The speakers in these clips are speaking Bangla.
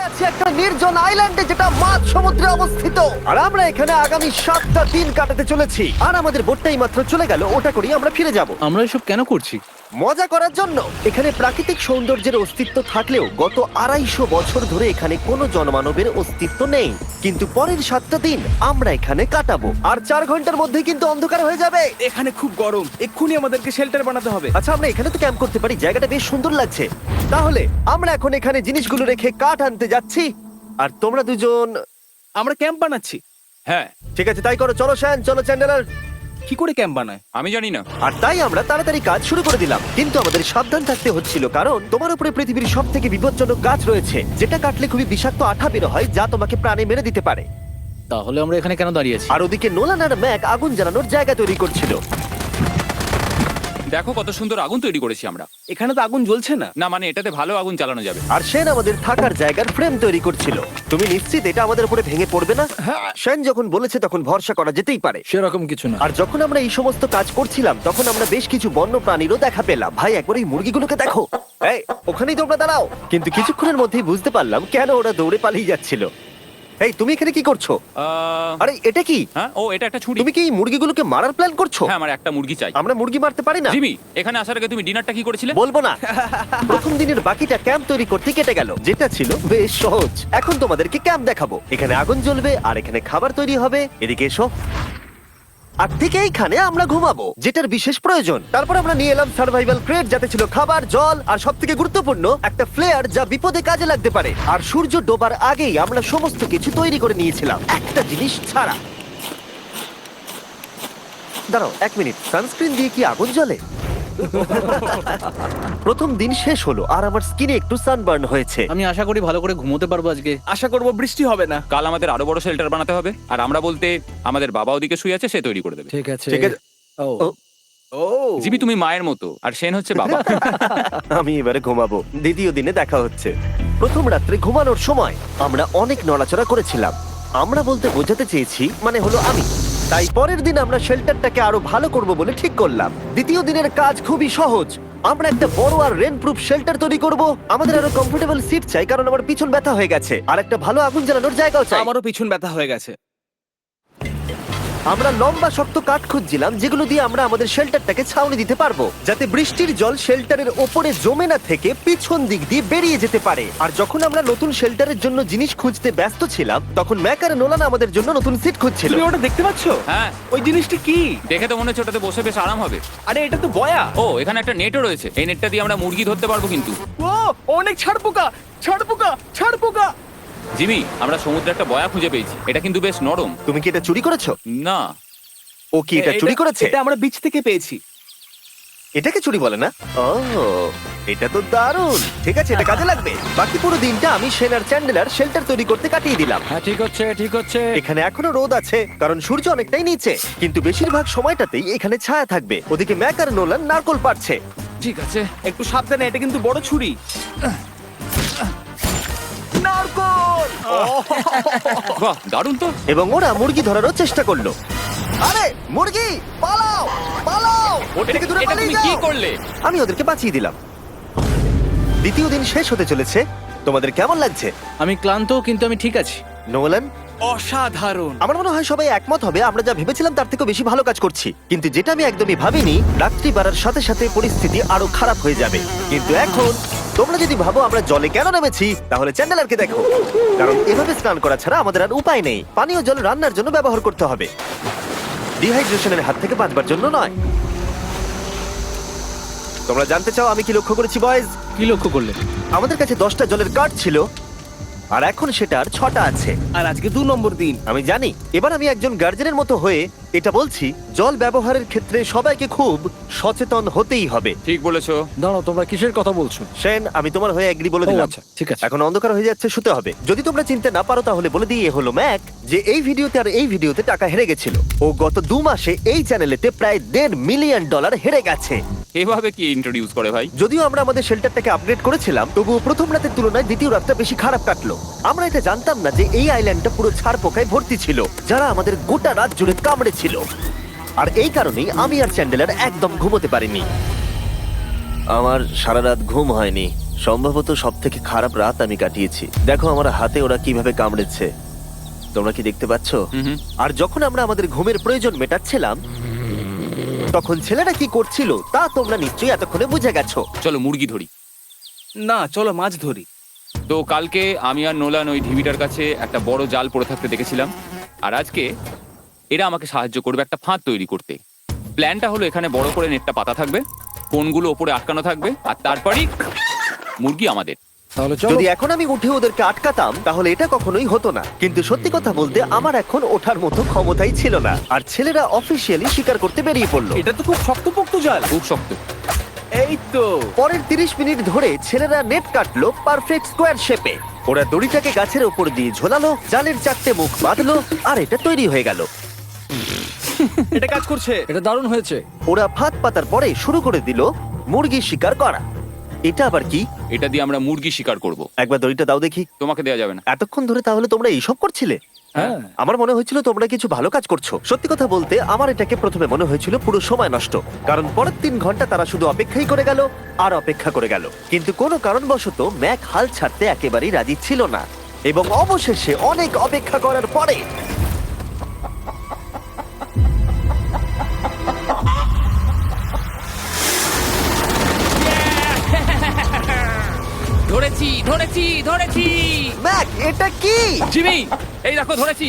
আছি একটা নির্জন আইল্যান্ডে যেটা মাঝ সমুদ্রে অবস্থিত, আর আমরা এখানে আগামী 7টা দিন কাটাতে চলেছি। আর আমাদের বোটটাই মাত্র চলে গেল, ওটা করেই আমরা ফিরে যাব আমরা এসব কেন করছি? মজা করার জন্য। এখানে প্রাকৃতিক সৌন্দর্যের অস্তিত্ব থাকলেও গত 250 বছর ধরে এখানে কোনো জনমানবের অস্তিত্ব নেই। কিন্তু পরের 7টা দিন আমরা এখানে কাটাবো, আর 4 ঘন্টার মধ্যে কিন্তু অন্ধকার হয়ে যাবে। এখানে খুব গরম, এক্ষুনি আমাদেরকে শেল্টার বানাতে হবে। আচ্ছা, আমরা এখানে তো ক্যাম্প করতে পারি, জায়গাটা বেশ সুন্দর লাগছে। তাহলে আমরা এখন এখানে জিনিসগুলো রেখে কাঠ আনতে যাচ্ছি, আর তোমরা দুজন। আমরা ক্যাম্প বানাচ্ছি। হ্যাঁ, ঠিক আছে, তাই করো। চলো শ্যান, চলো চ্যান্ডেলার। কি করে ক্যাম্প বানায়? আমি জানি না। আর তাই আমরা তাড়াতাড়ি কাজ শুরু করে দিলাম, কিন্তু আমাদের সাবধান থাকতে হচ্ছিল, কারণ তোমার উপরে পৃথিবীর সব থেকে বিপজ্জনক গাছ রয়েছে, যেটা কাটলে খুবই বিষাক্ত আঠা বের হয়, যা তোমাকে প্রাণে মেরে দিতে পারে। তাহলে আমরা এখানে কেন দাঁড়িয়ে আছি? আর ওদিকে নোলান আর ম্যাক আগুন জ্বালানোর জায়গা তৈরি করছিল। দেখো কত সুন্দর আগুন তৈরি করেছি আমরা। এখানে তো আগুন জ্বলছে না। না মানে এটাতে ভালো আগুন চালানো যাবে। আর সেন আমাদের থাকার জায়গার ফ্রেম তৈরি করছিল। তুমি নিশ্চিত এটা আমাদের উপরে ভেঙে পড়বে না? সেন যখন বলেছে তখন ভরসা করা যেতেই পারে। সেরকম কিছু না। আর যখন আমরা এই সমস্ত কাজ করছিলাম তখন আমরা বেশ কিছু বন্য প্রাণীরও দেখা পেলাম। ভাই, একবার এই মুরগিগুলোকে দেখো। এই, ওখানেই তোমরা দাঁড়াও। কিন্তু কিছুক্ষণের মধ্যেই বুঝতে পারলাম কেন ওরা দৌড়ে পালিয়ে যাচ্ছিল। এই, তুমি এখানে কি করছো? আরে এটা কি? হ্যাঁ, ও এটা একটা ছুরি। তুমি কি এই মুরগিগুলোকে মারার প্ল্যান করছো? হ্যাঁ, আমার একটা মুরগি চাই। আমরা মুরগি মারতে পারি না। জিমি, এখানে আসার আগে তুমি ডিনারটা কি করেছিলে? বলবো না। প্রথম দিনের বাকিটা ক্যাম্প তৈরি করতে কেটে গেল, যেটা ছিল বেশ সহজ। এখন তোমাদেরকে ক্যাম্প দেখাবো। এখানে আগুন জ্বলবে আর এখানে খাবার তৈরি হবে। এদিকে এসো। আর ঠিক এইখানে আমরা ঘুমাবো, যেটার বিশেষ প্রয়োজন। তারপর আমরা নিয়ে এলাম সার্ভাইভাল ক্রেট, যাতে ছিল খাবার, জল আর সবথেকে গুরুত্বপূর্ণ একটা ফ্লেয়ার, যা বিপদে কাজে লাগতে পারে। আর সূর্য ডোবার আগেই আমরা সমস্ত কিছু তৈরি করে নিয়েছিলাম, একটা জিনিস ছাড়া। দাঁড়াও 1 মিনিট, সানস্ক্রিন দিয়ে কি আগুন জ্বলে? প্রথম দিন শেষ হলো আর আমার স্কিনে একটু সানবার্ন হয়েছে। আমি আশা করি ভালো করে ঘুমোতে পারবো আজকে। আশা করব বৃষ্টি হবে না। কাল আমাদের আরো বড় শেল্টার বানাতে হবে, আর আমরা বলতে আমাদের বাবা ওদিকে শুয়ে আছে, সে তৈরি করে দেবে। ঠিক আছে। ঠিক আছে। ও ও, ও জিমি, তুমি মায়ের মতো আর সেন হচ্ছে বাবা। আমি এবারে ঘুমাবো। দ্বিতীয় দিনে দেখা হচ্ছে। প্রথম রাত্রে ঘুমানোর সময় আমরা অনেক নড়াচড়া করেছিলাম। আমরা বলতে বোঝাতে চেয়েছি, মানে হলো আমি। তাই পরের দিন আমরা শেল্টারটাকে আরো ভালো করব বলে ঠিক করলাম। দ্বিতীয় দিনের কাজ খুবই সহজ। আমরা একটা বড় আর রেন প্রুফ শেল্টার তৈরি করব। আমাদের আরো কমফোর্টেবল সিট চাই, কারণ আমার পিছন ব্যথা হয়ে গেছে, আর একটা ভালো আগুন জ্বালানোর জায়গাও চাই। আমারও পিছন ব্যথা হয়ে গেছে। আমরা লম্বা শক্ত কাঠ খুঁজছিলাম, যেগুলো দিয়ে আমরা আমাদের শেল্টারটাকে ছাউনি দিতে পারবো, যাতে বৃষ্টির জল শেল্টারের ওপরে জমে না থেকে পিছন দিক দিয়ে বেরিয়ে যেতে পারে। আর যখন আমরা নতুন শেল্টারের জন্য জিনিস খুঁজতে ব্যস্ত ছিলাম, তখন ম্যাক আর নোলান আমাদের জন্য নতুন সিট খুঁজছিল। তুমি ওটা দেখতে পাচ্ছো? হ্যাঁ, ওই জিনিসটা কি? দেখে তো মনে হচ্ছে ওটাতে বসে বেশ আরাম হবে। আরে এটা তো বয়া। ও, এখানে একটা নেটও রয়েছে। এই নেটটা দিয়ে আমরা মুরগি ধরতে পারবো। কিন্তু ও অনেক ছাড় পোকা, ছাড় পোকা, ছাড় পোকা। জিমি, আমরা সমুদ্রে একটা বয়া খুঁজে পেয়েছি। এটা কিন্তু বেশ নরম। তুমি কি এটা চুরি করেছো? না, ও কি এটা চুরি করেছে? এটা আমরা বিচ থেকে পেয়েছি। এটাকে চুরি বলে না? ও, এটা তো দারুণ। ঠিক আছে, এটা কাজে লাগবে। বাকি পুরো দিনটা আমি সেন আর চ্যান্ডেলার শেল্টার তৈরি করতে কাটিয়ে দিলাম। হ্যাঁ, ঠিক হচ্ছে, ঠিক হচ্ছে। এখানে এখনো রোদ আছে, কারণ সূর্য অনেকটাই নিচে, কিন্তু বেশিরভাগ সময়টাতেই এখানে ছায়া থাকবে। ওদিকে ম্যাক আর নোলান নারকোল পাড়ছে। ঠিক আছে। একটু সাবধানে, এটা কিন্তু বড় ছুরি। নারকোল। বাহ, দারুণ তো। এবং ওরা মুরগি ধরারও চেষ্টা করলো। আরে মুরগি, পালাও পালাও, ওর থেকে দূরে এটা পালিয়ে তুমি কি যাও। করলে? আমি ওদেরকে বাঁচিয়ে দিলাম। দ্বিতীয় দিন শেষ হতে চলেছে। তোমাদের কেমন লাগছে? আমি ক্লান্ত, কিন্তু আমি ঠিক আছি। নোলান? অসাধারণ। আমার মনে হয় সবাই একমত হবে, আমরা যা ভেবেছিলাম তার থেকেও বেশি ভালো কাজ করছি। কিন্তু যেটা আমি একদমই ভাবিনি, রাত্রি বাড়ার সাথে সাথে পরিস্থিতি আরো খারাপ হয়ে যাবে। কিন্তু এখন তোমরা যদি ভাবো আমরা জলে কেন নেমেছি, তাহলে চ্যান্ডেলারকে দেখো। কারণ এভাবে স্নান করা ছাড়া আমাদের আর উপায় নেই। পানীয় জল রান্নার জন্য ব্যবহার করতে হবে, ডিহাইড্রেশনের হাত থেকে বাঁচবার জন্য নয়। তোমরা জানতে চাও আমি কি লক্ষ্য করেছি বয়েজ? কি লক্ষ্য করলে? আমাদের কাছে 10টা জলের কার্ড ছিল, আর এখন সেটা আর 6টা আছে। আর আজকে 2 নম্বর দিন। আমি জানি। এবার আমি একজন গার্জেনের মতো হয়ে এটা বলছি, জল ব্যবহারের ক্ষেত্রে সবাইকে খুব সচেতন হতেই হবে। ঠিক বলেছো। দাঁড়াও, তোমরা কিসের কথা বলছো? সেন, আমি তোমার হয়ে এগ্রি বলে দিলাম। আচ্ছা, ঠিক আছে। এখন অন্ধকার হয়ে যাচ্ছে, শুতে হবে। যদি তোমরা চিনতে না পারো তাহলে বলে দিয়ে হলো ম্যাক, যে এই ভিডিওতে আর এই ভিডিওতে টাকা হেরে গেছিল। ও গত 2 মাসে এই চ্যানেলেতে প্রায় $1.5 মিলিয়ন হেরে গেছে। এভাবে কি ইন্ট্রোডিউস করে ভাই? যদিও আমরা আমাদের শেল্টারটাকে আপগ্রেড করেছিলাম, তবুও প্রথম রাতের তুলনায় দ্বিতীয় রাতটা বেশি খারাপ কাটলো। আমরা এটা জানতাম না যে এই আইল্যান্ডটা পুরো ছাড় পোকায় ভর্তি ছিল, যারা আমাদের গোটা রাত জুড়ে কামড়েছিল। আর এই কারণেই আমি আর চ্যান্ডেলার একদম ঘুমোতে পারিনি। আমার সারা রাত ঘুম হয়নি। সম্ভবত সব থেকে খারাপ রাত আমি কাটিয়েছি। দেখো আমার হাতে ওরা কিভাবে কামড়েছে, তোমরা কি দেখতে পাচ্ছ? হুম। আর যখন আমরা আমাদের ঘুমের প্রয়োজন মেটাচ্ছিলাম, তখন ছেলেরা কি করছিল তা তোমরা নিশ্চয়ই এতক্ষণে বুঝে গেছো। চলো মুরগি ধরি। না, চলো মাছ ধরি। তো কালকে আমি আর নোলান ওই ঢিবিটার কাছে একটা বড় জাল পড়ে থাকতে দেখেছিলাম, আর আজকে এরা আমাকে সাহায্য করবে একটা ফাঁদ তৈরি করতে। প্ল্যানটা হলো এখানে বড় করে নেটটা পাতা থাকবে, কোনগুলো ওপরে আটকানো থাকবে, আর তারপরই মুরগি আমাদের। তাহলে চলো। যদি এখন আমি উঠে ওদেরকে আটকাতাম তাহলে এটা কখনোই হতো না, কিন্তু সত্যি কথা বলতে আমার এখন ওঠার মতো ক্ষমতাই ছিল না। আর ছেলেরা অফিসিয়ালি স্বীকার করতে বেরিয়ে পড়লো। এটা তো খুব শক্তপোক্ত জাল। খুব শক্ত। এই তো। পরের 30 মিনিট ধরে ছেলেরা নেট কাটলো পারফেক্ট স্কোয়ার শেপে। ওরা দড়িটাকে গাছের ওপর দিয়ে ঝোলালো, জালের 4টে মুখ বাঁধলো, আর এটা তৈরি হয়ে গেল। এটা কাজ করছে। এটা দারুণ হয়েছে। ওরা ফাঁদ পাতার পরে শুরু করে দিল মুরগি শিকার করা। এটা আবার কি? এটা দিয়ে আমরা মুরগি শিকার করব। একবার দড়িটা দাও দেখি। তোমাকে দেওয়া যাবে না। এতক্ষণ ধরে তাহলে তোমরা এইসব করছিলে? হ্যাঁ। আমার মনে হয়েছিল তোমরা কিছু ভালো কাজ করছো। সত্যি কথা বলতে আমার এটাকে প্রথমে মনে হয়েছিল পুরো সময় নষ্ট, কারণ পরের 3 ঘন্টা তারা শুধু অপেক্ষাই করে গেল আর অপেক্ষা করে গেল। কিন্তু কোনো কারণবশত ম্যাক হাল ছাড়তে একেবারেই রাজি ছিল না, এবং অবশেষে অনেক অপেক্ষা করার পরে ধরেছি ধরেছি ধরেছি। ম্যাক, এটা কি? জিমি, এই দেখো ধরেছি।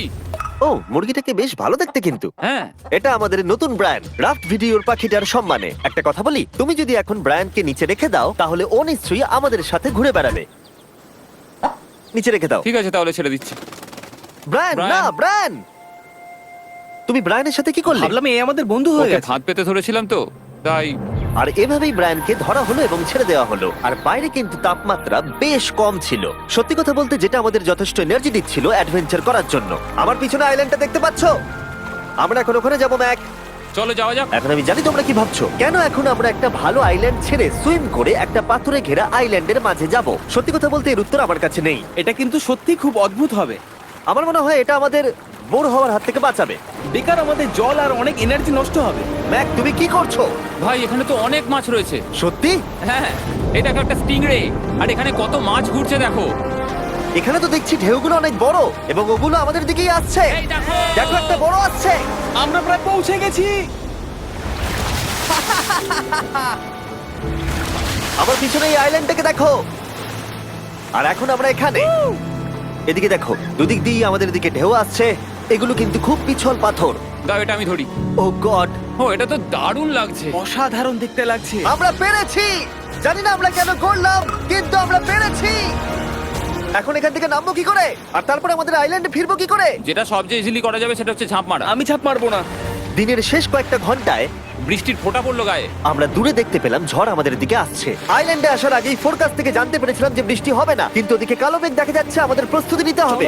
ও, মুরগিটাকে বেশ ভালো দেখতে কিন্তু। হ্যাঁ। এটা আমাদের নতুন ব্র্যান্ড রাফট ভিডিওর পাখিটার সম্মানে। একটা কথা বলি, তুমি যদি এখন ব্র্যান্ডকে নিচে রেখে দাও তাহলে ও নিশ্চয়ই আমাদের সাথে ঘুরে বেড়াবে। নিচে রেখে দাও। ঠিক আছে, তাহলে ছেড়ে দিচ্ছি। Brian, Brian. না ব্রায়ান, তুমি ব্রায়ানের সাথে কি করলে? ভাবলাম এই আমাদের বন্ধু হয়ে ওকে গেছে। ফাঁদ পেতে ধরেছিলাম তো, তাই। আর এভাবেই ব্রায়ানকে ধরা হলো এবং ছেড়ে দেওয়া হলো। আর বাইরে কিন্তু তাপমাত্রা বেশ কম ছিল। সত্যি কথা বলতে যেটা আমাদের যথেষ্ট এনার্জি দিচ্ছিল অ্যাডভেঞ্চার করার জন্য। আমার পিছনে আইল্যান্ডটা দেখতে পাচ্ছ? আমরা এখন ওখানে যাবো ম্যাক। চলো যাওয়া যাক। এখন আমি জানি তোমরা কি ভাবছো, কেন এখন আমরা একটা ভালো আইল্যান্ড ছেড়ে সুইম করে একটা পাথরে ঘেরা আইল্যান্ডের মাঝে যাব? সত্যি কথা বলতে এর উত্তর আমার কাছে নেই। এটা কিন্তু সত্যি খুব অদ্ভুত হবে। আমার মনে হয় এটা আমাদের বোর হওয়ার হাত থেকে বাঁচাবে। বেকার আমাদের জল আর অনেক এনার্জি নষ্ট হবে। ম্যাক, তুমি কি করছো? ভাই এখানে তো অনেক মাছ রয়েছে। সত্যি? হ্যাঁ, এই দেখো একটা স্টিংরে, আর এখানে কত মাছ ঘুরছে দেখো। এখানে তো দেখছি ঢেউগুলো অনেক বড় এবং ওগুলো আমাদের দিকেই আসছে। এই দেখো। দেখো, একটা বড় আসছে। আমরা প্রায় পৌঁছে গেছি। আমার পিছনে এই আইল্যান্ডটাকে দেখো। আর এখন আমরা এখানে। এদিকে দেখো, দুদিক দিয়ে আমাদের দিকে ঢেউ আসছে। এগুলো কিন্তু খুব পিছল পাথর। দাও, এটা আমি ধরি। ও গড, ও, এটা তো দারুণ লাগছে। অসাধারণ দেখতে লাগছে। আমরা পেরেছি। জানি না আমরা কেন করলাম, কিন্তু আমরা পেরেছি। এখন এখান থেকে নামবো কি করে, আর তারপরে আমাদের আইল্যান্ডে ফিরবো কি করে? যেটা সবচেয়ে ইজিলি করা যাবে সেটা হচ্ছে ঝাঁপ মারা। আমি ছাপ মারবো না। দিনের শেষ কয়েকটা ঘন্টায় বৃষ্টির ফোঁটা পড়লো গায়ে। আমরা দূরে দেখতে পেলাম ঝড় আমাদের দিকে আসছে। আইল্যান্ডে আসার আগেই ফোরকাস্ট থেকে জানতে পেরেছিলাম যে বৃষ্টি হবে না, কিন্তু ওদিকে কালো মেঘ দেখা যাচ্ছে। আমাদের প্রস্তুতি নিতে হবে।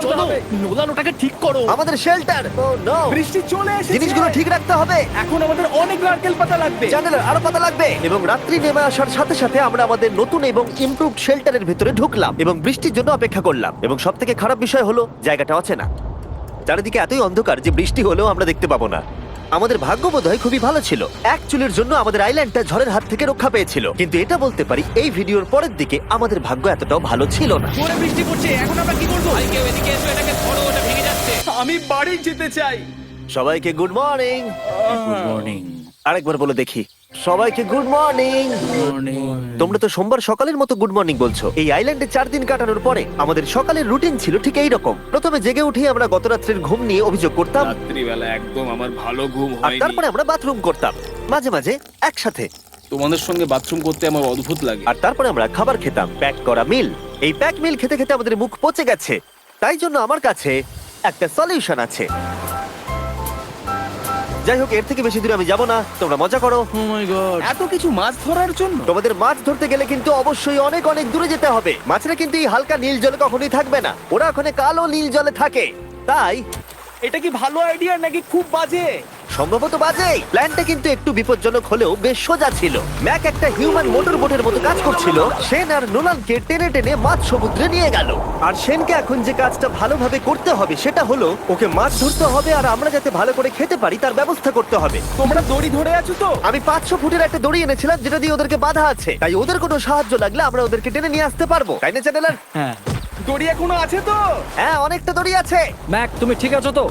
চলো। নোলান ওটাকে ঠিক করো। আমাদের শেল্টার, ও নো, বৃষ্টি চলে এসেছে। জিনিসগুলো ঠিক রাখতে হবে। এখন আমাদের অনেক নারকেল পাতা লাগবে। জানালার আরো পাতা লাগবে। এবং রাত্রি নেমে আসার সাথে সাথে আমরা আমাদের নতুন এবং ইমপ্রুভড শেল্টারের ভিতরে ঢুকলাম এবং বৃষ্টির জন্য অপেক্ষা করলাম। এবং সব থেকে খারাপ বিষয় হলো জায়গাটা অচেনা। চারিদিকে এতই অন্ধকার যে বৃষ্টি হলেও আমরা দেখতে পাবো না। আমাদের ভাগ্য বোধহয় খুবই ভালো ছিল। এক চুলের জন্য আমাদের আইল্যান্ডটা ঝড়ের হাত থেকে রক্ষা পেয়েছিল, কিন্তু এটা বলতে পারি এই ভিডিওর পরের দিকে আমাদের ভাগ্য এতটাও ভালো ছিল না। জোরে বৃষ্টি পড়ছে। এখন আমরা কি করব? ভাই কেউ এদিকে এসো, এটাকে ধরো, ওটা ভেঙে যাচ্ছে। আমি বাড়ি যেতে চাই। সবাইকে গুড মর্নিং। Good morning. আরেকবার বলে দেখি, সবাইকে গুড মর্নিং। তোমরা তো সোমবার সকালের মতো গুড মর্নিং বলছো। এই আইল্যান্ডে 4 দিন কাটানোর পরে আমাদের সকালের রুটিন ছিল ঠিক এই রকম। প্রথমে জেগে উঠে আমরা গত রাত্রের ঘুম নিয়ে অভিযোগ করতাম, রাত্রিবেলা একদম আমার ভালো ঘুম আর হয়নি। তারপরে আমরা বাথরুম করতাম, মাঝে মাঝে একসাথে। তোমাদের সঙ্গে বাথরুম করতে আমার অদ্ভুত লাগে। আর তারপরে আমরা খাবার খেতাম, প্যাক করা মিল। এই প্যাক মিল খেতে খেতে আমাদের মুখ পচে গেছে। তাই জন্য আমার কাছে একটা সলিউশন আছে। যাই হোক, এর থেকে বেশি দূরে আমি যাব না, তোমরা মজা করো। ও মাই গড। এত কিছু মাছ ধরার জন্য? তোমাদের মাছ ধরতে গেলে কিন্তু অবশ্যই অনেক অনেক দূরে যেতে হবে। মাছেরা কিন্তু এই হালকা নীল জলে কখনোই থাকবে না, ওরা ওখানে কালো নীল জলে থাকে। তাই এটা কি ভালো আইডিয়া নাকি খুব বাজে? সম্ভবত বাজে। প্ল্যানটা কিন্তু একটু বিপজ্জনক হলেও বেশ সোজা ছিল। ম্যাক একটা হিউম্যান মোটর বোটের মতো কাজ করছিল। শেন আর নোলানকে টেনে টেনে মাছ সমুদ্রে নিয়ে গেল। আর শেনকে এখন যে কাজটা ভালোভাবে করতে হবে সেটা হলো ওকে মাছ ধরতে হবে, আর আমরা যাতে ভালো করে খেতে পারি তার ব্যবস্থা করতে হবে। তোমরা দড়ি ধরে আছো তো? আমি 500 ফুটের একটা দড়ি এনেছিলাম যেটা দিয়ে ওদেরকে বাঁধা আছে, তাই ওদের কোনো সাহায্য লাগলে আমরা ওদেরকে টেনে নিয়ে আসতে পারবো, তাই না চ্যানেলার? হ্যাঁ। দড়ি এখনো আছে তো? হ্যাঁ, অনেকটা দড়ি আছে। ম্যাক, তুমি ঠিক আছো তো?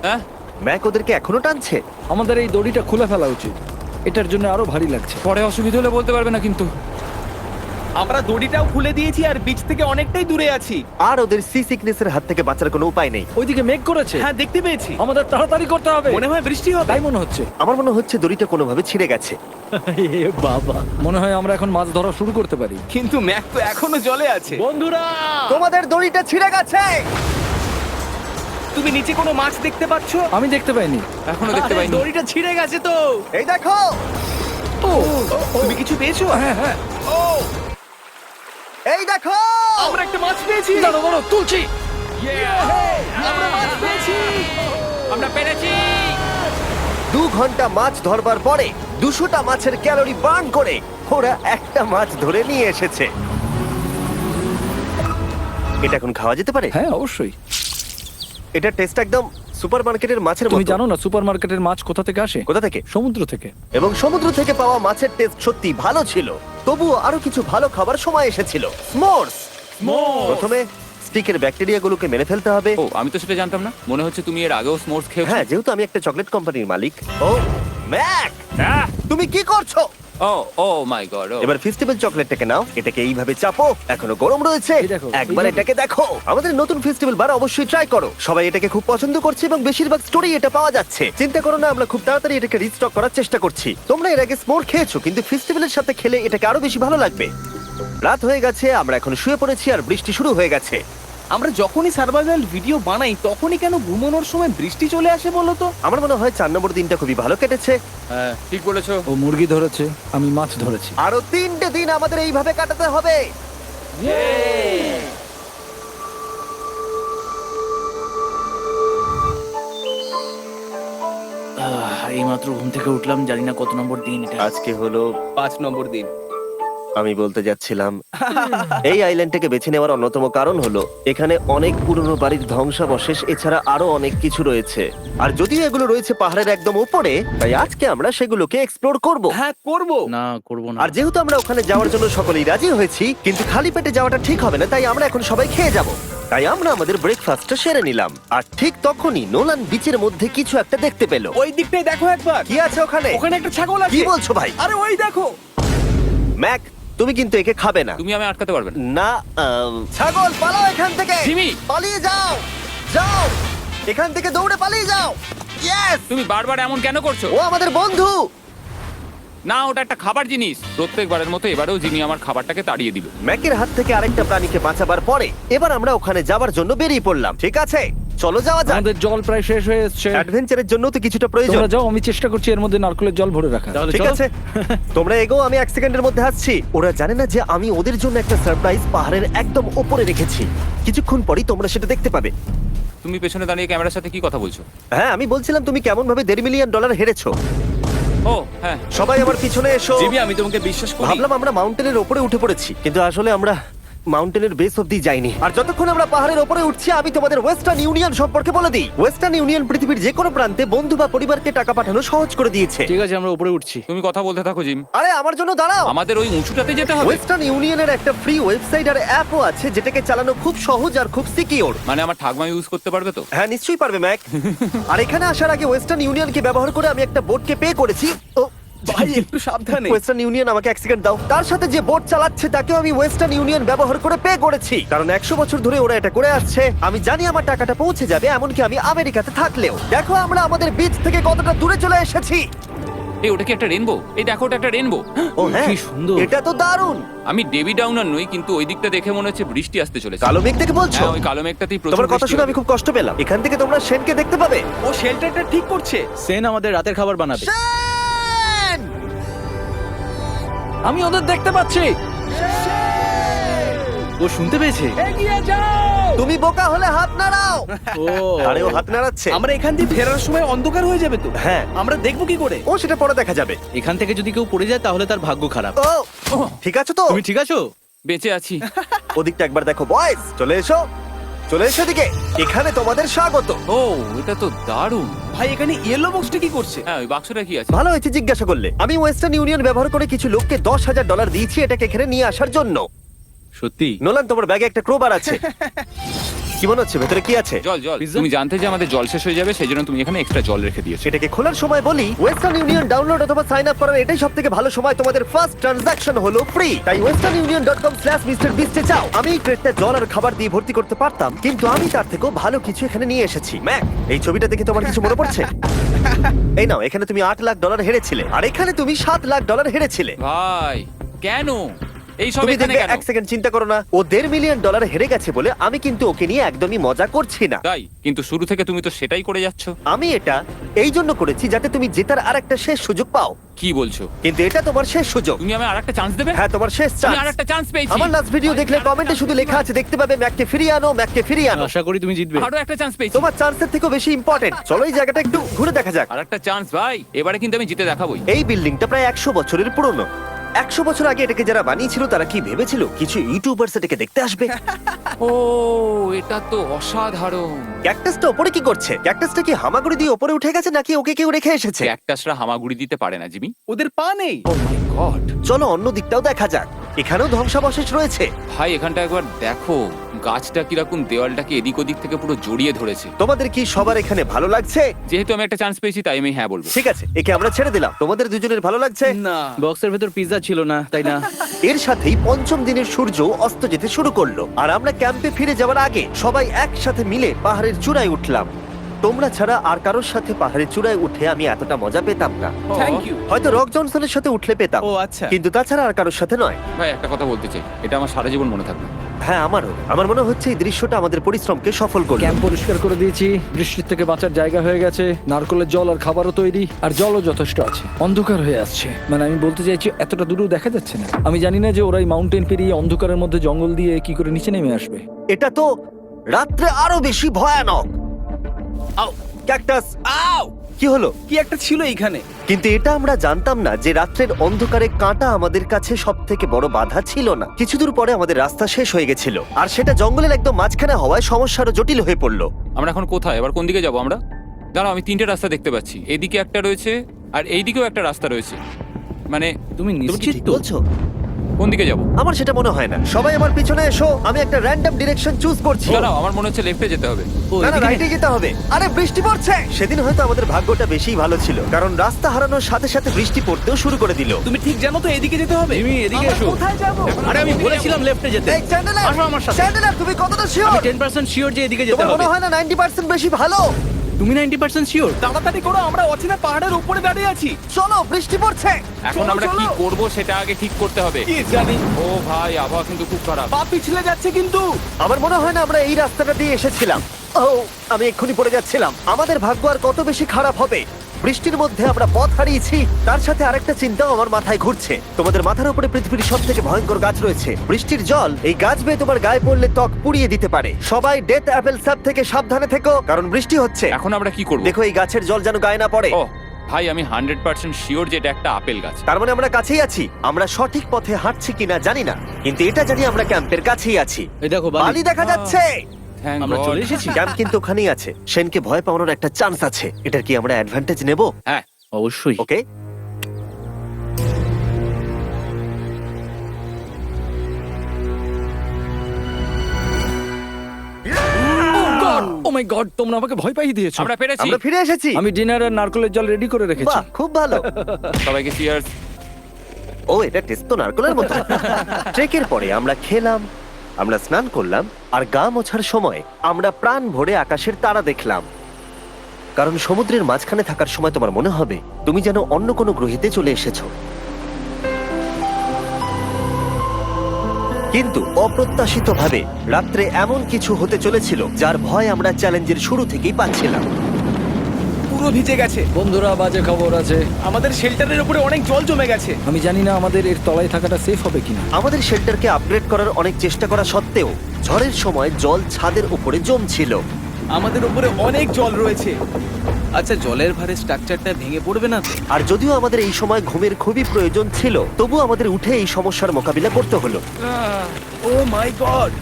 হ্যাঁ, ম্যাক ওদেরকে এখনো টানছে। আমাদের এই দড়িটা খুলে ফেলা উচিত, এটার জন্য আরো ভারী লাগছে। পরে অসুবিধা হলে বলতে পারবে না কিন্তু। আমরা দড়িটাও খুলে দিয়েছি আর বিচ থেকে অনেকটাই দূরে আছি। আর ওদের সি সিকনেসের হাত থেকে বাঁচার কোনো উপায় নেই। ওইদিকে মেঘ করেছে। হ্যাঁ, দেখতে পেয়েছি। আমাদের তাড়াতাড়ি করতে হবে। মনে হয় বৃষ্টি হবে। তাই মনে হচ্ছে। আমার মনে হচ্ছে দড়িটা কোনোভাবে ছিঁড়ে গেছে। এ বাবা, মনে হয় আমরা এখন মাছ ধরা শুরু করতে পারি। কিন্তু ম্যাক তো এখনো জলে আছে। বন্ধুরা, তোমাদের দড়িটা ছিঁড়ে গেছে। তুমি নিচে কোনো মাছ দেখতে পাচ্ছ? আমি দেখতে পাইনি। এখনো দেখতে পাইনি। দড়িটা ছিঁড়ে গেছে তো। এই দেখো। তুমি কিছু পেয়েছো? হ্যাঁ হ্যাঁ, ও, এই দেখো। আমরা একটা মাছ পেয়েছি। দাঁড়ো দাঁড়ো, তুলছি। আমরা মাছ পেয়েছি। আমরা পেরেছি। 2 ঘন্টা মাছ ধরবার পরে 200টা মাছের ক্যালোরি বার্ন করে ওরা একটা মাছ ধরে নিয়ে এসেছে। এটা এখন খাওয়া যেতে পারে? হ্যাঁ অবশ্যই। এটা টেস্ট একদম সুপারমার্কেটের মাছের তুমি মতো। জানো না সুপারমার্কেটের মাছ কোথা থেকে আসে? কোথা থেকে? সমুদ্র থেকে। এবং সমুদ্র থেকে পাওয়া মাছের টেস্ট সত্যি ভালো ছিল। তবুও আরো কিছু ভালো খাবার সময় এসেছিল। স্মোর্স। প্রথমে স্টিকের ব্যাকটেরিয়াগুলোকে মেরে ফেলতে হবে। ও, আমি তো সেটা জানতাম না। মনে হচ্ছে তুমি এর আগেও স্মোর্স খেয়েছো। হ্যাঁ, যেহেতু আমি একটা চকলেট কোম্পানির মালিক। ও ম্যাক, তুমি কি করছো? ও ও মাই গড। এবার ফেস্টিভ্যাল চকলেটটাকে নাও, এটাকে এইভাবে চাপো, এখনো গরম রয়েছে। এই দেখো, একবার এইভাবে। এটাকে দেখো। আমাদের নতুন ফেস্টিভ্যাল বার অবশ্যই ট্রাই করো। সবাই এটাকে খুব পছন্দ করছে এবং বেশিরভাগ স্টোরি এটা পাওয়া যাচ্ছে। চিন্তা করো না, আমরা খুব তাড়াতাড়ি এটাকে রিস্টক করার চেষ্টা করছি। তোমরা এর আগে স্মোর খেয়েছো, কিন্তু ফেস্টিভ্যালের সাথে খেলে এটাকে আরো বেশি ভালো লাগবে। রাত হয়ে গেছে, আমরা এখন শুয়ে পড়েছি আর বৃষ্টি শুরু হয়ে গেছে। আমরা যখনই সার্ভাইভাল ভিডিও বানাই তখনই কেন ঘুমানোর সময় বৃষ্টি চলে আসে বলো তো? আমার মনে হয় 4 নম্বর দিনটা খুবই ভালো কেটেছে। হ্যাঁ, ঠিক বলেছো। ও মুরগি ধরেছে, আমি মাছ ধরেছি। আরো 3টে দিন আমাদের এইভাবে কাটাতে হবে। এইমাত্র ঘুম থেকে উঠলাম, জানি না কত নম্বর দিন এটা। আজকে হলো 5 নম্বর দিন। আমি বলতে যাচ্ছিলাম এই আইল্যান্ডটাকে বেছে নেওয়ার অন্যতম কারণ হলো এখানে অনেক পুরনো বাড়ির ধ্বংসাবশেষ, এছাড়া আরো অনেক কিছু রয়েছে। আর যদিও এগুলো রয়েছে পাহাড়ের একদম উপরে, তাই আজকে আমরা সেগুলোকে এক্সপ্লোর করব। হ্যাঁ, করব। না, করবো না। আর যেহেতু আমরা ওখানে যাওয়ার জন্য সকলেই রাজি হয়েছি, কিন্তু খালি পেটে যাওয়াটা ঠিক হবে না, তাই আমরা এখন সবাই খেয়ে যাব। তাই আমরা আমাদের ব্রেকফাস্টটা সেরে নিলাম। আর ঠিক তখনই নোলান বিচের মধ্যে কিছু একটা দেখতে পেল। ওই দিকটাই দেখো একবার। কি আছে ওখানে? ওখানে একটা ছাগল আছে। কি বলছো ভাই? আরে ওই দেখো। ম্যাক, তুমি কিন্তু একে খাবে না। তুমি আমি আটকাতে পারবে না। না, ছাগল পালাও এখান থেকে। জিমি! পালিয়ে যাও, যাও এখান থেকে, দৌড়ে পালিয়ে যাও। ইয়েস! তুমি বারবার এমন কেন করছো? ও আমাদের বন্ধু। না, ওটা একটা খাবার জিনিস। প্রত্যেকবারের মতো এবারেও জিমি আমার খাবারটাকে তাড়িয়ে দিল। ম্যাকের হাত থেকে আরেকটা প্রাণীকে বাঁচাবার পরে এবার আমরা ওখানে যাবার জন্য বেরিয়ে পড়লাম। ঠিক আছে, চলো যাওয়া যাক। আমাদের জল প্রায় শেষ হয়ে এসেছে। অ্যাডভেঞ্চারের জন্য তো কিছুটা প্রয়োজন। তোমরা যাও, আমি চেষ্টা করছি এর মধ্যে নারকেলের জল ভরে রাখা। তাহলে ঠিক চলো। আছে, তোমরা এগো, আমি 1 সেকেন্ডের মধ্যে আসছি। ওরা জানে না যে আমি ওদের জন্য একটা সারপ্রাইজ পাহাড়ের একদম উপরে রেখেছি। কিছুক্ষণ পরেই তোমরা সেটা দেখতে পাবে। তুমি পেছনে দাঁড়িয়ে ক্যামেরার সাথে কি কথা বলছো? হ্যাঁ, আমি বলছিলাম তুমি কেমন ভাবে $1.5 মিলিয়ন হেরেছো। ও হ্যাঁ, সবাই আমার পিছনে এসো। জিমি, আমি তোমাকে বিশ্বাস করি। ভাবলাম আমরা মাউন্টেনের উপরে উঠে পড়েছি, কিন্তু আসলে আমরা মাউন্টেনের বেস অব্দি যাইনি। আর যতক্ষণ আমরা পাহাড়ের উপরে উঠছি, আমি তোমাদের ওয়েস্টার্ন ইউনিয়ন সম্পর্কে বলে দিই। ওয়েস্টার্ন ইউনিয়ন পৃথিবীর যে কোনো প্রান্তে বন্ধু বা পরিবারকে টাকা পাঠানো সহজ করে দিয়েছে। ঠিক আছে, আমরা উপরে উঠছি। তুমি কথা বলতে থাকো জিম। আরে আমার জন্য দাঁড়াও। আমাদের ওই উঁচুটাতে যেতে হবে। ওয়েস্টার্ন ইউনিয়নের একটা ফ্রি ওয়েবসাইট আর অ্যাপও আছে, যেটাকে চালানো খুব সহজ আর খুব সিকিউর। মানে আমার ঠাকমা ইউজ করতে পারবে তো? হ্যাঁ, নিশ্চয়ই পারবে ম্যাক। আর এখানে আসার আগে ওয়েস্টার্ন ইউনিয়নকে ব্যবহার করে আমি একটা বোটকে পে করেছি। ও ভাই, একটু সাবধানে। ওয়েস্টার্ন ইউনিয়ন আমাকে 1 সেকেন্ড দাও। তার সাথে যে বোট চালাচ্ছে তাকেও আমি ওয়েস্টার্ন ইউনিয়ন ব্যবহার করে পে করেছি, কারণ 100 বছর ধরে ওরা এটা করে আসছে। আমি জানি আমার টাকাটা পৌঁছে যাবে, এমনকি আমি আমেরিকাতে থাকলেও। দেখো আমরা আমাদের বিচ থেকে কতটা দূরে চলে এসেছি। এই, ওটা কি একটা রেনবো? এই দেখো, ওটা একটা রেনবো। ও হ্যাঁ, কি সুন্দর। এটা তো দারুণ। আমি ডেভি ডাউনার নই, কিন্তু ওই দিকটা দেখে মনে হচ্ছে বৃষ্টি আসতে চলেছে। কালো মেঘ দেখে বলছো? হ্যাঁ, ওই কালো মেঘটাতেই প্রচুর তোমার কথা বৃষ্টি শুনে হবে। আমি খুব কষ্ট পেলাম। এখান থেকে তোমরা শেনকে দেখতে পাবে। ও শেল্টারটা ঠিক করছে। সেন আমাদের রাতের খাবার বানাবে। শেন! আমি ওদের দেখতে পাচ্ছি। ও শুনতে পেয়েছে। এগিয়ে যাও। তুমি বোকা হলে হাত নাড়াও। ও আরে ও হাত নাড়াচ্ছে। আমরা এখান দিয়ে ফেরার সময় অন্ধকার হয়ে যাবে তো। হ্যাঁ। আমরা দেখবো কি করে? ও সেটা পরে দেখা যাবে। এখান থেকে যদি কেউ পড়ে যায় তাহলে তার ভাগ্য খারাপ। ও ঠিক আছে তো? তুমি ঠিক আছো? বেঁচে আছি। ওদিকটা একবার দেখো বয়েজ, চলে এসো, চলে এসো দিকে। এখানে তোমাদের স্বাগত। ও এটা তো দারুণ। ভাই এখানে ইয়েলো বক্সটা কি করছে? হ্যাঁ ওই বাক্সটা কি আছে? ভালো হয়েছে জিজ্ঞাসা করলে। আমি ওয়েস্টার্ন ইউনিয়ন ব্যবহার করে কিছু লোককে $10,000 দিয়েছি এটাকে এখানে নিয়ে আসার জন্য। সত্যি? নোলান, তোমার ব্যাগে একটা ক্রোবার আছে। কি মনে হচ্ছে ভেতরে কি আছে? জল জল। Pizza? তুমি জানতে যে আমাদের জল শেষ হয়ে যাবে সেই জন্য তুমি এখানে এক্সট্রা জল রেখে দিয়েছো। সেটাকে খোলার সময় বলি, ওয়েস্টার্ন ইউনিয়ন ডাউনলোড অথবা সাইন আপ করার এটাই সবথেকে ভালো সময়। তোমাদের ফার্স্ট ট্রানজাকশন হলো ফ্রি। তাই westernunion.com/MrBeast এ যাও। আমি এই ক্রেটটা জল আর খাবার দিয়ে ভর্তি করতে পারতাম, কিন্তু আমি তার থেকেও ভালো কিছু এখানে নিয়ে এসেছি। ম্যাক, এই ছবিটা দেখে তোমার কিছু মনে পড়ছে? এই নাও, এখানে তুমি $8 লাখ হেরেছিলে, আর এখানে তুমি $7 লাখ হেরেছিলে। ভাই কেন এই সব তুমি এখানে দেখবে, কেন? এক সেকেন্ড চিন্তা করো না। ও $1.5 মিলিয়ন হেরে গেছে বলে আমি কিন্তু ওকে নিয়ে একদমই মজা করছি না। তাই কিন্তু শুরু থেকে তুমি তো সেটাই করে যাচ্ছ। আমি এটা এই জন্য করেছি যাতে তুমি জেতার আরেকটা শেষ সুযোগ পাও, কি বলছো? কিন্তু এটা তোমার শেষ সুযোগ। তুমি আমায় আরেকটা চান্স দেবে? হ্যাঁ, তোমার শেষ আমি চান্স। আরেকটা চান্স পেয়েছি। আমার লাস্ট ভিডিও দেখলে কমেন্টে শুধু লেখা আছে, দেখতে পাবে ম্যাককে ফিরিয়ে আনো, ম্যাককে ফিরিয়ে আনো। আশা করি তুমি জিতবে। আরো একটা চান্স পেয়েছি। তোমার চান্সের থেকেও বেশি ইম্পর্টেন্ট। চলো এই জায়গাটা একটু ঘুরে দেখা যাক। আরেকটা চান্স ভাই, এবারে কিন্তু আমি জিতে দেখাবোই। এই বিল্ডিংটা প্রায় 100 বছরের পুরনো। 100 বছর আগে এটাকে যারা বানিয়েছিল তারা কি ভেবেছিল কিছু ইউটিউবার্স এটাকে দেখতে আসবে? ও এটা তো অসাধারণ। ক্যাকটাসটা ওপরে কি করছে? ক্যাকটাসটা কি হামাগুড়ি দিয়ে ওপরে উঠে গেছে নাকি ওকে কেউ রেখে এসেছে? ক্যাকটাসরা হামাগুড়ি দিতে পারে না জিমি। ওদের পা নেই। ও মাই গড। চলো অন্য দিকটাও দেখা যাক। এখানেও ধ্বংসাবশেষ রয়েছে। ভাই এখানটা একবার দেখো, গাছটা কিরকম দেওয়ালটাকে এদিক ওদিক থেকে পুরো জড়িয়ে ধরেছে। তোমাদের কি সবার এখানে ভালো লাগছে? যেহেতু আমি একটা চান্স পেয়েছি তাই আমি হ্যাঁ বলবো। ঠিক আছে, একে আমরা ছেড়ে দিলাম। তোমাদের দুজনের ভালো লাগছে? না, বক্সের ভেতর পিৎজা ছিল না, তাই না? এর সাথেই পঞ্চম দিনের সূর্য অস্ত যেতে শুরু করলো, আর আমরা ক্যাম্পে ফিরে যাওয়ার আগে সবাই একসাথে মিলে পাহাড়ের চূড়ায় উঠলাম। তোমরা ছাড়া আর কারোর সাথে পাহাড়ের চূড়ায় উঠে আমি এতটা মজা পেতাম না। Thank you. হয়তো রক জনসনের সাথে উঠলে পেতাম, ও আচ্ছা। কিন্তু তাছাড়া আর কারোর সাথে নয়। ভাই একটা কথা বলতে চাই, এটা আমার সারা জীবন মনে থাকবে। হ্যাঁ, আমারও। আমার মনে হচ্ছে এই দৃশ্যটা আমাদের পরিশ্রমকে সফল করলো। ক্যাম্প পরিষ্কার করে দিয়েছি, বৃষ্টির থেকে বাঁচার জায়গা হয়ে গেছে, নারকেলের জল আর খাবারও তৈরি, আর জলও যথেষ্ট আছে। অন্ধকার হয়ে আসছে, মানে আমি বলতে চাইছি এতটা দূরেও দেখা যাচ্ছে না। আমি জানি না যে ওরা এই মাউন্টেন পেরিয়ে অন্ধকারের মধ্যে জঙ্গল দিয়ে কি করে নিচে নেমে আসবে। এটা তো রাত্রে আরো বেশি ভয়ানক। আও, ক্যাকটাস, আও! কি হলো? কি একটা ছিল এইখানে। কিন্তু এটা আমরা জানতাম না যে রাত্রের অন্ধকারে কাঁটা আমাদের কাছে সব থেকে বড় বাধা ছিল না। কিছু দূর পরে আমাদের রাস্তা শেষ হয়ে গেছিল, আর সেটা জঙ্গলের একদম মাঝখানে হওয়ায় সমস্যা আরো জটিল হয়ে পড়লো। আমরা এখন কোথায়, এবার কোন দিকে যাবো আমরা? দাঁড়াও, আমি তিনটে রাস্তা দেখতে পাচ্ছি। এদিকে একটা রয়েছে আর এইদিকেও একটা রাস্তা রয়েছে। মানে তুমি তুমি কি নিশ্চিত ঠিক তো? বলছো? কোন দিকে যাবো? আমার সেটা মনে হয় না। সবাই আমার পিছনে এসো, আমি একটা র্যান্ডম ডিরেকশন চুজ করছি। দাঁড়াও, আমার মনে হচ্ছে লেফটে যেতে হবে। ও, না না, এদিকে? রাইটে যেতে হবে। আরে বৃষ্টি পড়ছে। সেদিন হয়তো আমাদের ভাগ্যটা বেশি ভালো ছিল, কারণ রাস্তা হারানোর সাথে সাথে বৃষ্টি পড়তেও শুরু করে দিল। তুমি ঠিক জানো তো এদিকে যেতে হবে? জিমি, এদিকে আমরা এসো। কোথায় যাবো? আরে আমি বলেছিলাম লেফটে যেতে। এই চ্যান্ডেলার, আসো আমার সাথে। চ্যান্ডেলার, তুমি কতটা শিওর? আমি 10% শিওর যে এদিকে যেতে তোমার হবে। মনে হয় না 90% বেশি ভালো? তুমি 90% শিওর? তাড়াতাড়ি করো, আমরা অচেনা পাহাড়ের উপরে দাঁড়িয়ে আছি। চলো, বৃষ্টি পড়ছে। এখন চলো, আমরা কি চলো। করব সেটা আগে ঠিক করতে হবে। কি জানি, ও ভাই, আবহাওয়া কিন্তু খুব খারাপ। পা পিছলে যাচ্ছে কিন্তু। আমার মনে হয় না আমরা এই রাস্তাটা দিয়ে এসেছিলাম। ও, আমি এক্ষুনি পড়ে যাচ্ছিলাম। আমাদের ভাগ্য আর কত বেশি খারাপ হবে। বৃষ্টির মধ্যে আমরা পথ হারিয়েছি, তার সাথে আরেকটা চিন্তাও আমার মাথায় ঘুরছে। তোমাদের মাথার উপরে পৃথিবীর সব থেকে ভয়ঙ্কর গাছ রয়েছে। বৃষ্টির জল এই গাছ বেয়ে তোমার গায়ে পড়লে ত্বক পুড়িয়ে দিতে পারে। সবাই ডেথ অ্যাপেল স্যাপ থেকে সাবধানে থেকো, কারণ বৃষ্টি হচ্ছে। এখন আমরা কি করব? দেখো, এই গাছের জল যেন গায়ে না পড়ে। ও ভাই, আমি 100% শিওর যে এটা একটা আপেল গাছ। তার মানে আমরা কাছেই আছি। আমরা সঠিক পথে হাঁটছি কিনা জানি না, কিন্তু এটা জানি আমরা ক্যাম্পের কাছেই আছি। এই দেখো বালি বালি। দেখা যাচ্ছে। Thank আমরা God. চলে এসেছি। ক্যাম্প কিন্তু ওখানেই আছে। সেনকে ভয় পাওয়ানোর একটা চান্স আছে। এটার কি আমরা অ্যাডভান্টেজ নেব? হ্যাঁ, অবশ্যই। ওকে, ও মাই গড, তোমরা আমাকে ভয় পাইয়ে দিয়েছো। আমরা পেরেছি। আমরা ফিরে এসেছি। আমি ডিনার আর নারকেলের জল রেডি করে রেখেছি। বাহ, খুব ভালো। সবাইকে চিয়ার্স। ও, এটা টেস্ট তো নারকেলের মতো। ট্রেকের পরে আমরা খেলাম, আমরা স্নান করলাম, আর গা মোছার সময় আমরা প্রাণ ভরে আকাশের তারা দেখলাম। কারণ সমুদ্রের মাঝখানে থাকার সময় তোমার মনে হবে তুমি যেন অন্য কোনো গ্রহেতে চলে এসেছো। কিন্তু অপ্রত্যাশিতভাবে রাত্রে এমন কিছু হতে চলেছিল যার ভয় আমরা চ্যালেঞ্জের শুরু থেকেই পাচ্ছিলাম। ও পুরো ভিজে গেছে। বন্ধুরা, বাজে খবর আছে। আমাদের শেল্টারের উপরে অনেক জল জমে গেছে। আমি জানি না আমাদের এর তলায় থাকাটা সেফ হবে কিনা। আমাদের শেল্টারকে আপগ্রেড করার অনেক চেষ্টা করা সত্ত্বেও ঝড়ের সময় জল ছাদের উপরে জমছিল। আমাদের উপরে অনেক জল রয়েছে। আচ্ছা, জলের ভারে স্ট্রাকচারটা ভেঙে পড়বে না তো? আর যদিও আমাদের এই সময় ঘুমের খুবই প্রয়োজন ছিল, তবু আমাদের উঠে এই সমস্যার মোকাবিলা করতে হলো। ও মাই গড,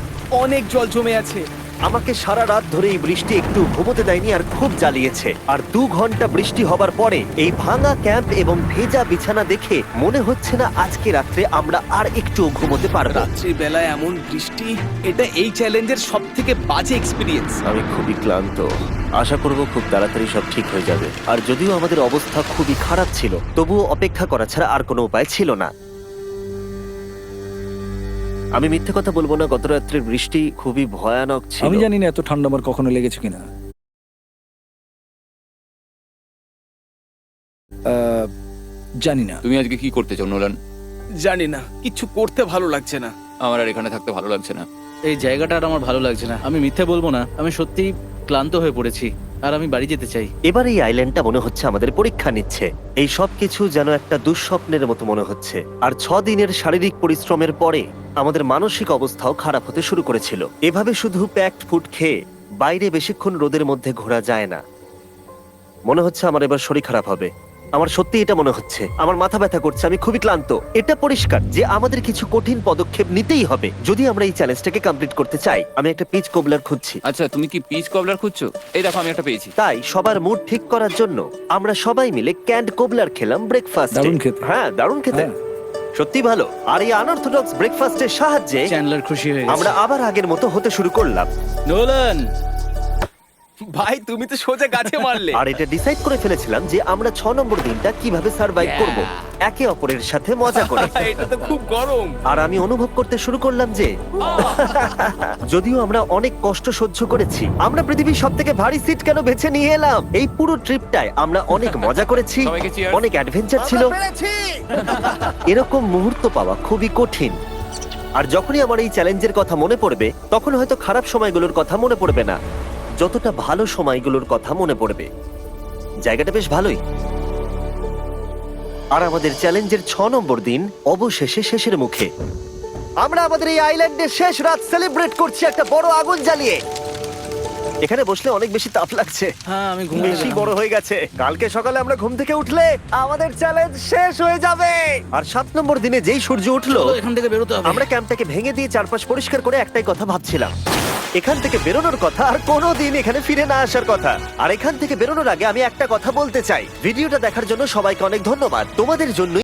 অনেক জল জমে আছে। আমাকে সারা রাত ধরে এই বৃষ্টি একটু ঘুমোতে দেয়নি আর খুব জ্বালিয়েছে। আর 2 ঘন্টা বৃষ্টি হবার পরে এই ভাঙা ক্যাম্প এবং ভেজা বিছানা দেখে মনে হচ্ছে না আজকে রাত্রে আমরা আর একটু ঘুমোতে পারবো। রাত্রি বেলায় এমন বৃষ্টি, এটা এই চ্যালেঞ্জের সব থেকে বাজে এক্সপিরিয়েন্স। আমি খুবই ক্লান্ত। আশা করব খুব তাড়াতাড়ি সব ঠিক হয়ে যাবে। আর যদিও আমাদের অবস্থা খুবই খারাপ ছিল, তবুও অপেক্ষা করা ছাড়া আর কোনো উপায় ছিল না। আমি মিথ্যে কথা বলবো না, গত রাত্রের বৃষ্টি খুবই ভয়ানক ছিল। আমি জানি না এত ঠান্ডা আমার কখনো লেগেছে কিনা। জানি না। তুমি আজকে কি করতে চাও নোলান? জানি না, কিছু করতে ভালো লাগছে না। আমার আর এখানে থাকতে ভালো লাগছে না। এই জায়গাটা আর আমার ভালো লাগছে না। আমি মিথ্যে বলবো না, আমি সত্যিই ক্লান্ত হয়ে পড়েছি আর আমি বাড়ি যেতে চাই। এবার এই আইল্যান্ডটা মনে হচ্ছে আমাদের পরীক্ষা নিচ্ছে। এই সব কিছু যেন একটা দুঃস্বপ্নের মতো মনে হচ্ছে। আর 6 দিনের শারীরিক পরিশ্রমের পরে আমাদের মানসিক অবস্থাও খারাপ হতে শুরু করেছিল। এভাবে শুধু প্যাকড ফুড খেয়ে বাইরে বেশিক্ষণ রোদের মধ্যে ঘোরা যায় না। মনে হচ্ছে আমার এবার শরীর খারাপ হবে। আমার সত্যি এটা মনে হচ্ছে। আমার মাথা ব্যথা করছে, আমি খুবই ক্লান্ত। এটা পরিষ্কার যে আমাদের কিছু কঠিন পদক্ষেপ নিতেই হবে যদি আমরা এই চ্যালেঞ্জটাকে কমপ্লিট করতে চাই। আমি একটা পিচ কোবলার খুঁজছি। আচ্ছা, তুমি কি পিচ কবলার খুঁজছো? এই দেখো, আমি একটা পেয়েছি। তাই সবার মুড ঠিক করার জন্য আমরা সবাই মিলে ক্যান্ড কোবলার খেলাম ব্রেকফাস্টে। দারুণ খেতে। হ্যাঁ, দারুণ খেতে। হ্যাঁ। সত্যি ভালো। আর এই আনঅর্থোডক্স ব্রেকফাস্টের সাহায্যে চ্যান্ডলার খুশি হয়ে আমরা গেছে। আবার আগের মতো হতে শুরু করলাম। নোলান, ভাই, তুমি তো সোজা গাছে মারলে। আর এটা ডিসাইড করে ফেলেছিলাম যে আমরা 6 নম্বর দিনটা কিভাবে সার্ভাইভ করব, একে অপরের সাথে মজা করে। এটা তো খুব গরম। আর আমি অনুভব করতে শুরু করলাম যে যদিও আমরা অনেক কষ্ট সহ্য করেছি, আমরা পৃথিবীর সব থেকে ভারী সিট কেন বেছে নিয়ে এলাম। এই পুরো ট্রিপটায় আমরা অনেক মজা করেছি, সবাইকে cheers। অনেক অ্যাডভেঞ্চার ছিল। এরকম মুহূর্ত পাওয়া খুবই কঠিন। আর যখনই আমার এই চ্যালেঞ্জের কথা মনে পড়বে, তখন হয়তো খারাপ সময়গুলোর কথা মনে পড়বে না, যতটা ভালো সময়গুলোর কথা মনে পড়বে। জায়গাটা বেশ ভালোই। আর আমাদের চ্যালেঞ্জের 6 নম্বর দিন অবশেষে শেষের মুখে। আমরা আমাদের এই আইল্যান্ডের শেষ রাত সেলিব্রেট করছি একটা বড় আগুন জ্বালিয়ে। এখানে বসলে অনেক বেশি তাপ লাগছে। হ্যাঁ, আমি ঘুমিয়ে বেশি গেলাম। বড় হয়ে গেছে। কালকে সকালে আমরা ঘুম থেকে উঠলে আমাদের চ্যালেঞ্জ শেষ হয়ে যাবে। আর 7 নম্বর দিনে যেই সূর্য উঠলো, চলো, এখান থেকে বেরোতে হবে। আমরা ক্যাম্পটাকে ভেঙে দিয়ে চারপাশ পরিষ্কার করে একটাই কথা ভাবছিলাম, এখান থেকে বেরোনোর কথা আর কোনোদিন এখানে ফিরে না আসার কথা। আর এখান থেকে বেরোনোর আগে আমি একটা কথা বলতে চাই, ভিডিওটা দেখার জন্য সবাইকে অনেক ধন্যবাদ। তোমাদের জন্য